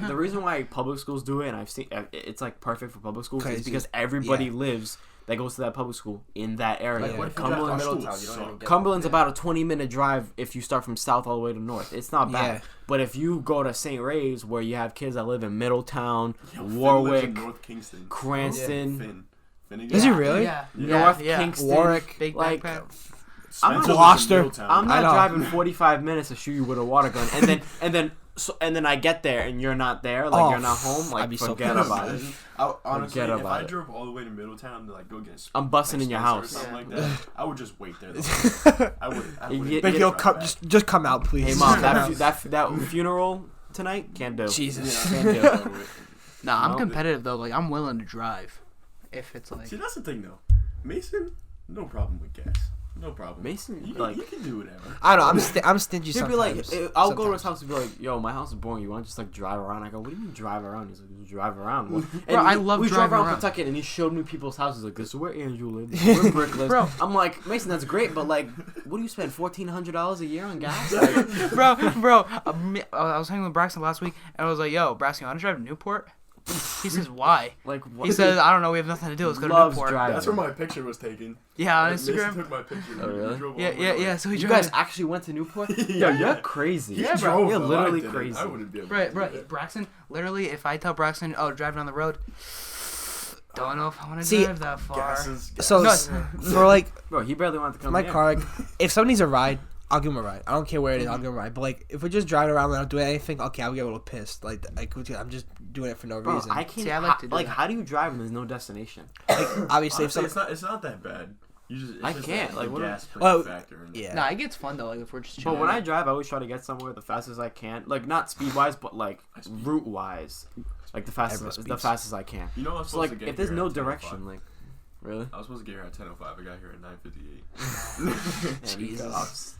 The reason why public schools do it, and I've seen it's like perfect for public schools, is Crazy. because everybody Yeah. lives that goes to that public school in that area. Like, Yeah. what if you drive Cumberland, to Schools Middletown? You don't suck. even get Cumberland's yeah. about a 20-minute drive if you start from south all the way to north. It's not bad. Yeah. But if you go to St. Ray's, where you have kids that live in Middletown, Yo, Finn lives in Warwick, North Kingston. Cranston, Finn. Is he really? Yeah. North yeah. Kingston, Warwick. Big like, backpack. I'm not- Spencer lives in Gloucester. Middletown. I'm I not know. driving 45 minutes to shoot you with a water gun, and then I get there and you're not there, like Oh, you're not home, like I'd be so forget pissed. about it. Honestly, Forget if about I it. drove all the way to Middletown to like go get I'm busting like, in your Spencer or house. something Yeah. like that, I would just wait there. I would. You wouldn't get- But drive yo, back. just come out, please. Hey mom, Come that out. that funeral tonight can't do. Jesus. Yeah. Can't do. Over it. No, I'm No. competitive though. Like I'm willing to drive, if it's like. See, that's the thing though. Mason, no problem with gas. No problem. Mason, you, like- you can do whatever. I don't know. I'm stingy He'd sometimes. be like, I'll go to his Sometimes. house and be like, yo, my house is boring. You want to just like drive around? I go, what do you mean drive around? He's like, just drive around. And Bro, I love we drove driving around around. Kentucky and he showed me people's houses. Like, this is where Andrew lives. This is where Brick lives. Bro. I'm like, Mason, that's great, but like, what do you spend $1,400 a year on gas? Like, bro, I was hanging with Braxton last week, and I was like, "Yo, Braxton, you want to drive to Newport?" He says, "Why?" like what? He says, "I don't know. We have nothing to do. Let's go to Loves Newport." driving. That's where my picture was taken. Yeah, on Like, Mason Instagram. took my picture. Oh, really? He drove all Yeah, the way yeah, over. yeah. So he You drove. guys actually went to Newport? Yeah, Yo, you're yeah. crazy. Yeah, He bro. drove, You're though. literally I didn't. crazy. I wouldn't be able to Right, do right. that. Braxton, literally, if I tell Braxton, "Oh, drive down the road," don't know if I want to See, drive that far. Gases. So No. for like Bro, he barely wanted to come. my here. car, like, if someone needs a ride, I'll give him a ride. I don't care where it is, I'll give him a ride. But like, if we're just driving around without doing anything, okay, I'll get a little pissed. Like I'm just doing it for no Bro, reason. I can't. See, I like to do like, that. how do you drive when there's no destination? Like, obviously, if Honestly, some, it's not that bad. You just, it's I just can't, the like, what gas Well, factor in it. yeah. Nah, it gets fun though. Like if we're just But chilling. when I drive, I always try to get somewhere the fastest I can. Like not speed wise, but like route wise, like the fastest I can. You know, I was So supposed like, to get if there's here no at 10:05. direction, like, really? I was supposed to get here at 10:05. I got here at 9:58. Jesus.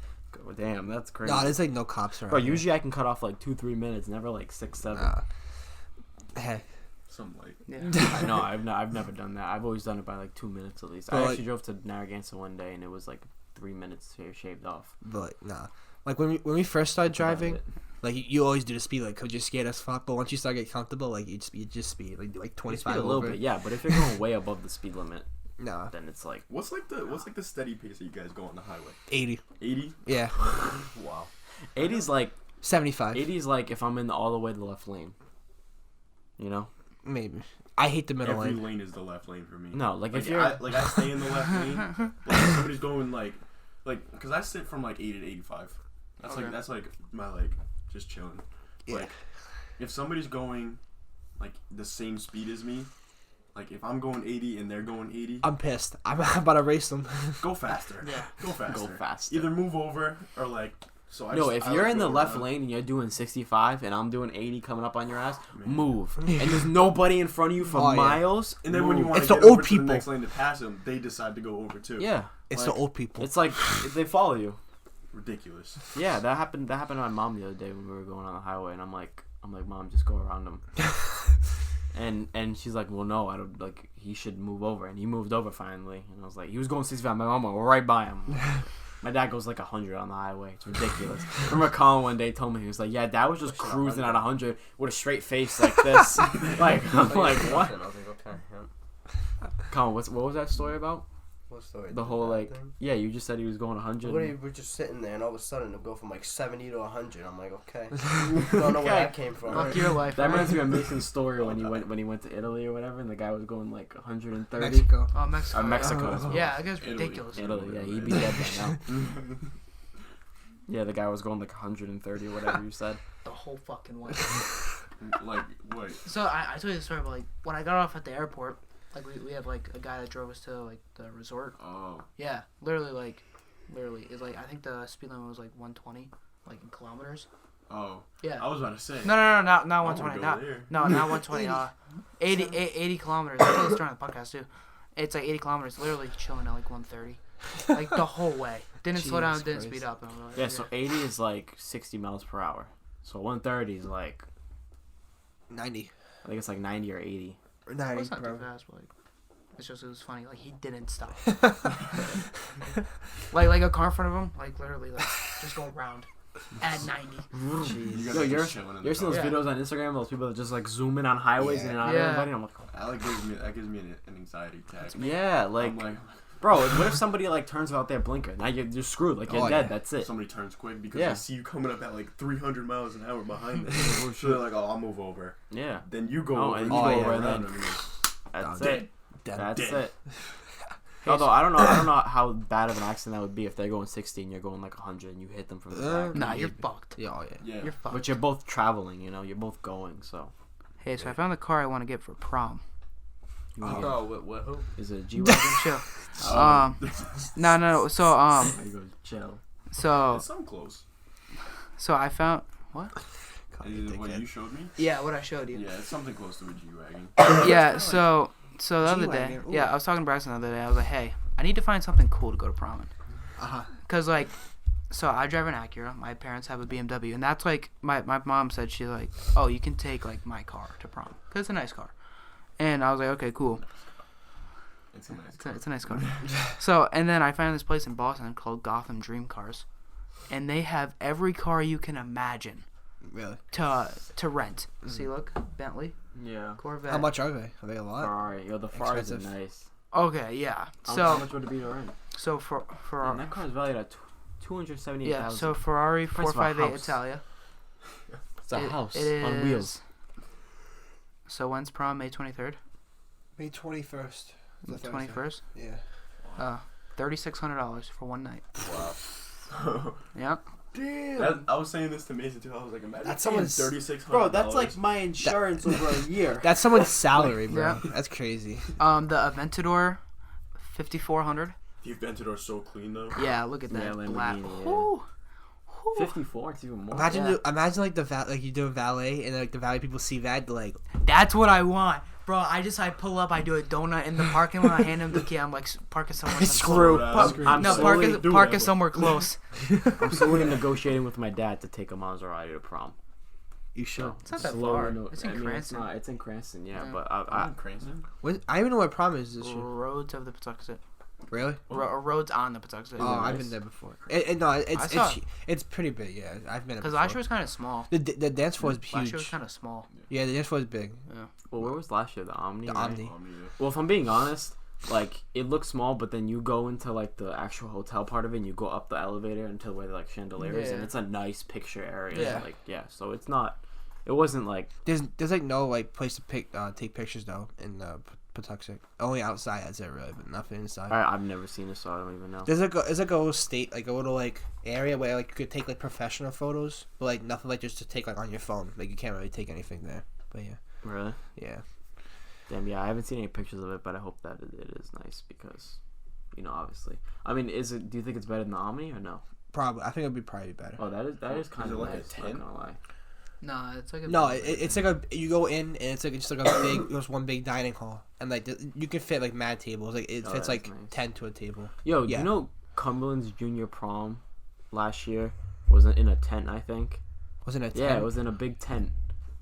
Damn, that's crazy. no, there's like no cops around. Bro, here. usually I can cut off like 2-3 minutes, never like 6-7. Hey, Something like. Yeah. No, I've never done that. I've always done it by like 2 minutes at least. But, I like- actually drove to Narragansett one day and it was like 3 minutes shaved off. but like, nah. Like when we first started driving, About it. like you always do the speed like, cause you're scared as fuck. But once you start getting comfortable, like you just speed like You 25 speed a little over. bit, yeah. But if you're going way above the speed limit, Nah, then it's like What's like the steady pace that you guys go on the highway? 80. 80. Yeah, Wow. 80's like 75. 80's like if I'm in all the way to the left lane. You know? Maybe. I hate the middle Every lane. lane is the left lane for me. No, like if Like, you're I stay in the left lane. Like if somebody's going like, cause I sit from like 80 to 85. That's like my just chilling. Yeah. Like, if somebody's going like the same speed as me, like if I'm going 80 and they're going 80, I'm pissed. I'm about to race them. go faster. Yeah. Go faster. go faster. Either move over or like. So I No, just, if I you're like in the go left around. lane and you're doing 65 and I'm doing 80 coming up on your ass, Man. move. And there's nobody in front of you for Oh, yeah. miles. And then when you move. want It's to the get old over to people. the next lane to pass them, they decide to go over too. Yeah. It's Like, the old people. It's like they follow you. Ridiculous. Yeah, that happened to my mom the other day when we were going on the highway and I'm like, Mom, just go around him. And she's like, well, no, I don't, like, he should move over. And he moved over finally. And I was like, he was going 65. My mom went right by him. My dad goes like 100 on the highway. It's ridiculous. I remember Colin one day told me, he was like, yeah, Dad was just cruising at 100 with a straight face like this. Like, I'm like, what? I was like, okay. Colin, what was that story about? What story? The whole, like, yeah, you just said he was going 100. What we're just sitting there, and all of a sudden it'll go from like 70 to 100. I'm like, okay. Don't know where that came from. Fuck your life. That right? reminds me of Mason's story when he went to Italy or whatever, and the guy was going like 130. Mexico. Oh, Mexico. Mexico as well. Yeah, that guy's Italy. ridiculous. Italy, yeah, he'd be dead by now. Yeah, the guy was going like 130 or whatever you said. The whole fucking way. Like what? So I told you the story about like when I got off at the airport, like we have like a guy that drove us to like the resort. Oh. Yeah, literally it's like I think the speed limit was like 120, like in kilometers. Oh. Yeah. I was about to say. No, not I wanna 120. go Not there. no, not 120. 80 kilometers. I told this during the podcast too. It's like 80 kilometers, literally chilling at like 130, like the whole way. Didn't slow down, Jesus didn't Christ. speed up. And I'm like, Yeah, so 80 is like 60 miles per hour. So 130 is like, 90. I think it's like 90 or 80. Or Well, 90, it's not too bro. fast, but like, it's just it was funny. Like he didn't stop. like a car in front of him, like literally like just go around at 90. You Yo, guys are you're just chilling in the seeing those car. Yeah. videos on Instagram, those people that just like zoom in on highways Yeah. and on Yeah. everybody. And I'm like, That gives me an anxiety attack. yeah, like, I'm like, bro, what if somebody like turns out their blinker? Now you're screwed. Like you're Oh, dead. yeah. That's it. somebody turns quick because Yeah. they see you coming up at like 300 miles an hour behind them. Oh, So they're like, oh, I'll move over. Yeah, Then you go Oh, over and and you you go go over over and around then- them. that's Dead. it. Dead. That's Dead. it. Although I don't know how bad of an accident that would be if they're going 60 and you're going like 100 and you hit them from the back. Nah, Maybe. you're fucked. Yeah, oh, yeah. Yeah. You're fucked. But you're both traveling, you know. You're both going. So Hey, so I found the car I want to get for prom. you wanna Oh, what? Who? get- is it a G-Wagon? Chill. Oh. No. So There you go, chill. It's some close. so I found God, you Is it what dickhead. you showed me? yeah what I showed you. Yeah, it's something close to a G-Wagon. Yeah. So the other day, G-Wagon, ooh. yeah, I was talking to Bryson the other day. I was like, hey, I need to find something cool to go to prom in. Uh-huh. Cause like, so I drive an Acura. My parents have a BMW, and that's like my mom said she's like, oh, you can take like my car to prom, cause it's a nice car. And I was like, okay, cool. It's a nice It's a nice car. So and then I found this place in Boston called Gotham Dream Cars, and they have every car you can imagine Really? to rent. See, look, Bentley, Yeah. Corvette. How much are they? Are they a lot? Ferrari. Yo, the Ferraris are Expensive. nice. Okay, yeah. How So much would it be to rent? so for Man, that car is valued at $278,000. yeah, so Ferrari Price of a 458 house. Italia. it's a house It on is- wheels. So when's prom? May 23rd. May 21st. The 21st. Yeah. $3,600 for one night. Wow. Yep. Damn. I was saying this to Mason too. I was like, imagine That's paying someone's- $3,600. Bro, that's like my insurance over a year. That's someone's salary, bro. Yeah. That's crazy. The Aventador, $5,400. The Aventador's so clean though. Yeah, look at that Yeah, black. Lamborghini, yeah. Whew. 54. It's even more. Imagine, Yeah. imagine like like you do a valet, and like the valet people see that, they're like, That's what I want, bro. I pull up, I do a donut in the parking lot, I hand him the key. I'm like, park it somewhere. Screw. I'm No, slowly, park it somewhere close. I'm slowly negotiating with my dad to take a Maserati to prom. You should. So, It's not that slowly far. no- It's in I mean, Cranston. It's in Cranston, yeah. Yeah. But I'm in Cranston. I don't even know what prom is this year. Roads of the Patuxent. Really? Roads on the Patuxent. Oh, I've been there before. No, I saw it's pretty big. Yeah, I've been. Because last year was kind of small. the dance floor is Last year was huge. kind of small. Yeah, the dance floor is big. well, where was last year? The Omni. The right? Omni. Well, if I'm being honest, like it looks small, but then you go into like the actual hotel part of it, and you go up the elevator until where the like chandeliers, and Yeah. it's a nice picture area. Yeah. Like so it's not. It wasn't like There's like no like place to take pictures though in Patuxent. Only outside, that's it really, but nothing inside. I've never seen it, so I don't even know. There's like a little state, like a little like area where like you could take like professional photos, but like nothing like just to take like on your phone. Like you can't really take anything there. But yeah, Really? yeah. Damn, yeah, I haven't seen any pictures of it, but I hope that it is nice because, obviously. I mean, do you think it's better than the Omni or no? Probably, I think it'd be probably better. Oh, that is kind it of like a nice. tent? Not gonna lie. No, it's like a No, it's like you go in and it's like just like a big, just one big dining hall, and like you can fit like mad tables. Like it Oh, fits that's like nice. 10 to a table. Yo, Yeah. you know Cumberland's junior prom last year wasn't in a tent, I think. Wasn't it? Yeah, it was in a big tent.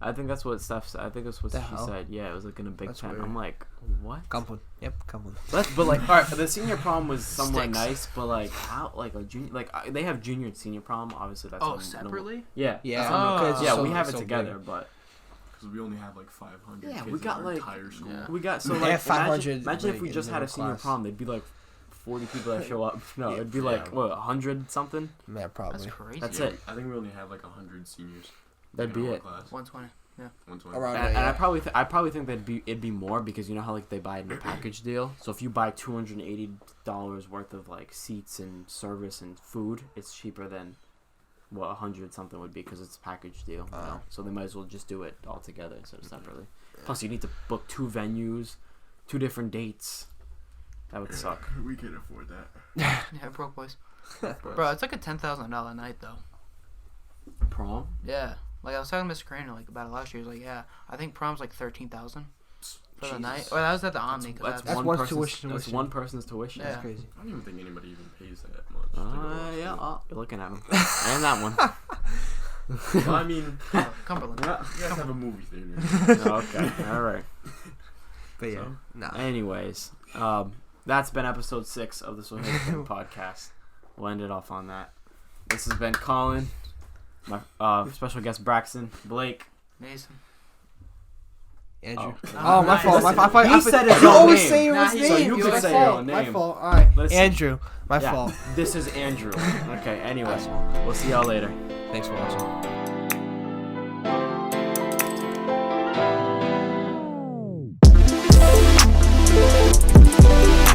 I think that's what Steph said. I think that's what The she hell? said. Yeah, it was like in a big That's tent. weird. I'm like, what? Cumberland. Yep, Cumberland. But like, all right, the senior prom was somewhat Sticks. nice, but like, how like a junior they have junior and senior prom. Obviously, that's Oh, how separately? Yeah, Yeah, that's how- Oh. yeah, so- we have it so together, big. but Because we only have like 500 Yeah, kids we got, in our like- entire school. Yeah. we got so They like have 500 imagine if we in just had the a senior class. prom, there'd be like 40 people that show up. No, it'd be like Yeah. what 100 something. Man, That's probably crazy. That's Yeah, it. I think we only have like 100 seniors. That'd in be our it. Class. 120. 120. around And, there. and I Yeah. probably think it'd be more because you know how like they buy it in a package deal. So if you buy $280 worth of like seats and service and food, it's cheaper than what 100 something would be because it's a package deal. You know? So they might as well just do it all together instead of separately. Plus you need to book 2 venues, 2 different dates. That would suck. We can afford that. Yeah, broke boys. Bro, it's like a $10,000 night though. Prom? Yeah. Like I was talking to Mr. Crane like about it last year. He was like, yeah, I think prom's like 13,000 for the night. Well, that was at the Omni. That's That's one one person's tuition. That's one person's tuition. Yeah. That's crazy. I don't even think anybody even pays that much. to go to Yeah, school. you're looking at him. And that one. Well, I mean, Cumberland. you guys have a movie theater. Okay, all right. But yeah, So? nah. Anyways, that's been episode 6 of the Swahili Thing podcast. We'll end it off on that. This has been Colin, my special guest Braxton, Blake. Mason. Andrew. Oh, Oh, my nice. fault. My fault. He said his You own always name. say your Nah, name. he- so you It's could my say fault. your own My name. fault. All right. Listen. Andrew. My Yeah, fault. This is Andrew. Okay, anyways, we'll see y'all later. Thanks for watching.